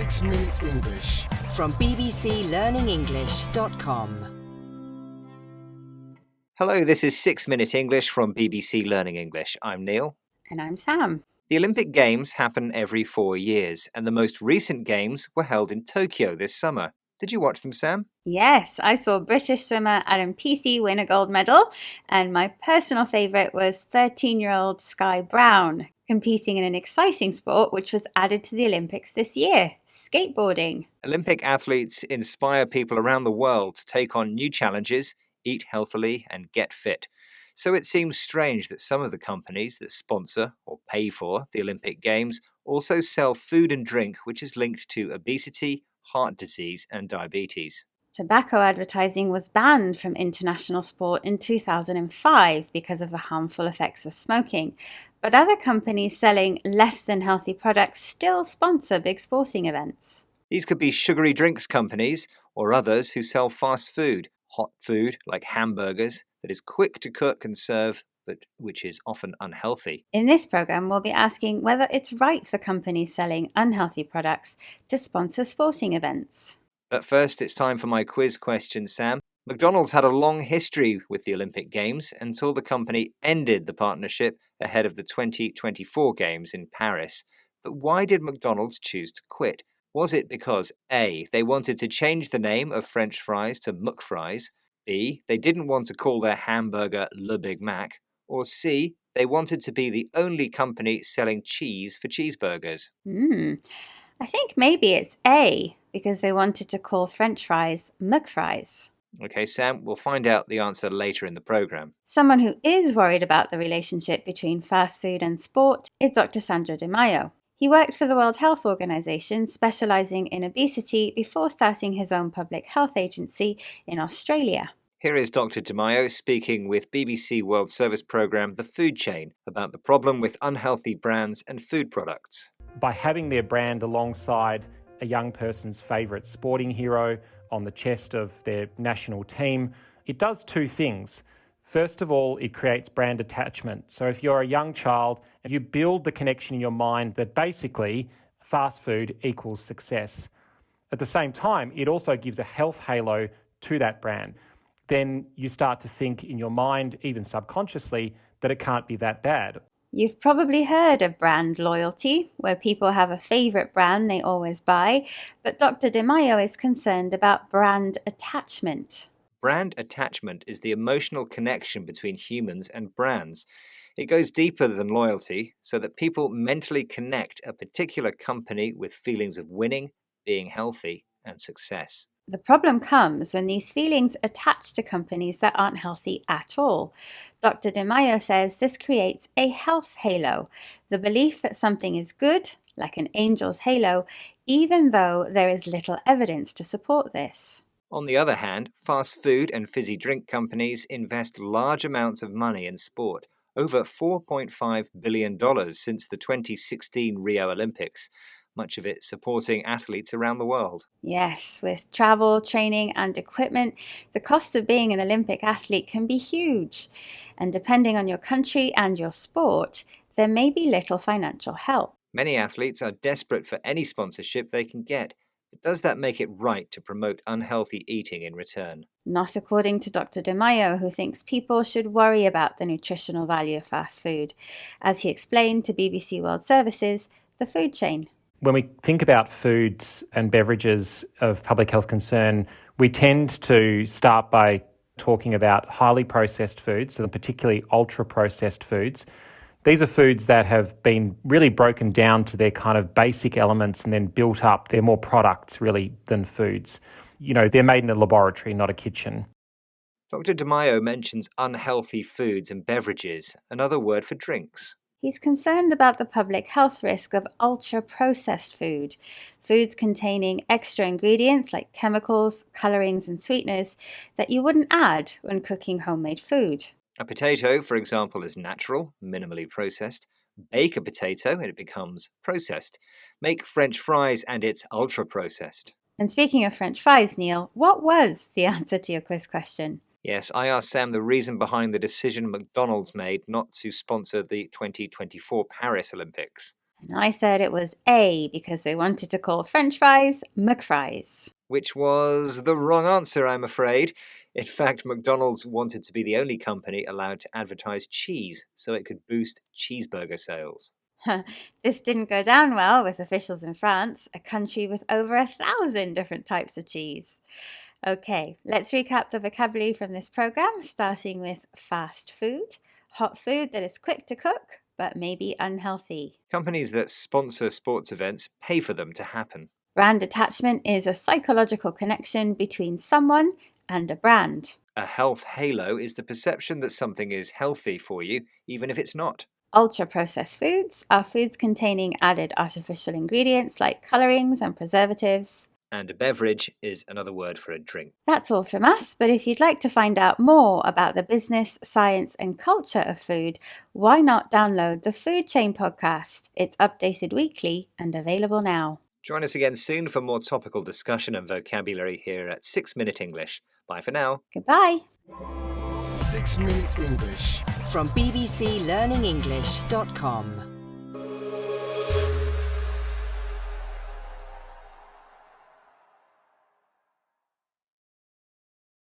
6 Minute English. From bbclearningenglish.com. Hello, this is 6 Minute English from BBC Learning English. I'm Neil. And I'm Sam. The Olympic Games happen every 4 years, and the most recent Games were held in Tokyo this summer. Did you watch them, Sam? Yes, I saw British swimmer Adam Peacy win a gold medal, and my personal favourite was 13-year-old Sky Brown, competing in an exciting sport which was added to the Olympics this year, skateboarding. Olympic athletes inspire people around the world to take on new challenges, eat healthily, and get fit. So it seems strange that some of the companies that sponsor or pay for the Olympic Games also sell food and drink which is linked to obesity, heart disease, and diabetes. Tobacco advertising was banned from international sport in 2005 because of the harmful effects of smoking. But other companies selling less than healthy products still sponsor big sporting events. These could be sugary drinks companies or others who sell fast food, hot food like hamburgers that is quick to cook and serve, but which is often unhealthy. In this program, we'll be asking whether it's right for companies selling unhealthy products to sponsor sporting events. But first, it's time for my quiz question, Sam. McDonald's had a long history with the Olympic Games until the company ended the partnership ahead of the 2024 Games in Paris. But why did McDonald's choose to quit? Was it because A, they wanted to change the name of French fries to McFries, B, they didn't want to call their hamburger Le Big Mac, or C, they wanted to be the only company selling cheese for cheeseburgers? I think maybe it's A, because they wanted to call French fries McFries. Okay, Sam, we'll find out the answer later in the programme. Someone who is worried about the relationship between fast food and sport is Dr. Sandro Di Maio. He worked for the World Health Organization, specializing in obesity before starting his own public health agency in Australia. Here is Dr. Di Maio speaking with BBC World Service programme The Food Chain about the problem with unhealthy brands and food products. By having their brand alongside a young person's favourite sporting hero on the chest of their national team, it does two things. First of all, it creates brand attachment. So if you're a young child, you build the connection in your mind that basically fast food equals success. At the same time, it also gives a health halo to that brand. Then you start to think in your mind, even subconsciously, that it can't be that bad. You've probably heard of brand loyalty, where people have a favourite brand they always buy, but Dr. Di Maio is concerned about brand attachment. Brand attachment is the emotional connection between humans and brands. It goes deeper than loyalty, so that people mentally connect a particular company with feelings of winning, being healthy, and success. The problem comes when these feelings attach to companies that aren't healthy at all. Dr. Di Maio says this creates a health halo, the belief that something is good, like an angel's halo, even though there is little evidence to support this. On the other hand, fast food and fizzy drink companies invest large amounts of money in sport, over $4.5 billion since the 2016 Rio Olympics, much of it supporting athletes around the world. Yes, with travel, training and equipment, the cost of being an Olympic athlete can be huge. And depending on your country and your sport, there may be little financial help. Many athletes are desperate for any sponsorship they can get. But does that make it right to promote unhealthy eating in return? Not according to Dr. Di Maio, who thinks people should worry about the nutritional value of fast food, as he explained to BBC World Service's The Food Chain. When we think about foods and beverages of public health concern, we tend to start by talking about highly processed foods, so particularly ultra-processed foods. These are foods that have been really broken down to their kind of basic elements and then built up. They're more products, really, than foods. You know, they're made in a laboratory, not a kitchen. Dr. Di Maio mentions unhealthy foods and beverages, another word for drinks. He's concerned about the public health risk of ultra-processed food, foods containing extra ingredients like chemicals, colorings and sweeteners that you wouldn't add when cooking homemade food. A potato, for example, is natural, minimally processed. Bake a potato and it becomes processed. Make French fries and it's ultra-processed. And speaking of French fries, Neil, what was the answer to your quiz question? Yes, I asked Sam the reason behind the decision McDonald's made not to sponsor the 2024 Paris Olympics. And I said it was A because they wanted to call French fries McFries. Which was the wrong answer, I'm afraid. In fact, McDonald's wanted to be the only company allowed to advertise cheese so it could boost cheeseburger sales. This didn't go down well with officials in France, a country with over 1,000 different types of cheese. Okay, let's recap the vocabulary from this program, starting with fast food, hot food that is quick to cook but may be unhealthy. Companies that sponsor sports events pay for them to happen. Brand attachment is a psychological connection between someone and a brand. A health halo is the perception that something is healthy for you, even if it's not. Ultra-processed foods are foods containing added artificial ingredients like colorings and preservatives. And a beverage is another word for a drink. That's all from us, but if you'd like to find out more about the business, science, and culture of food, why not download the Food Chain podcast? It's updated weekly and available now. Join us again soon for more topical discussion and vocabulary here at 6 Minute English. Bye for now. Goodbye. 6 Minute English from bbclearningenglish.com.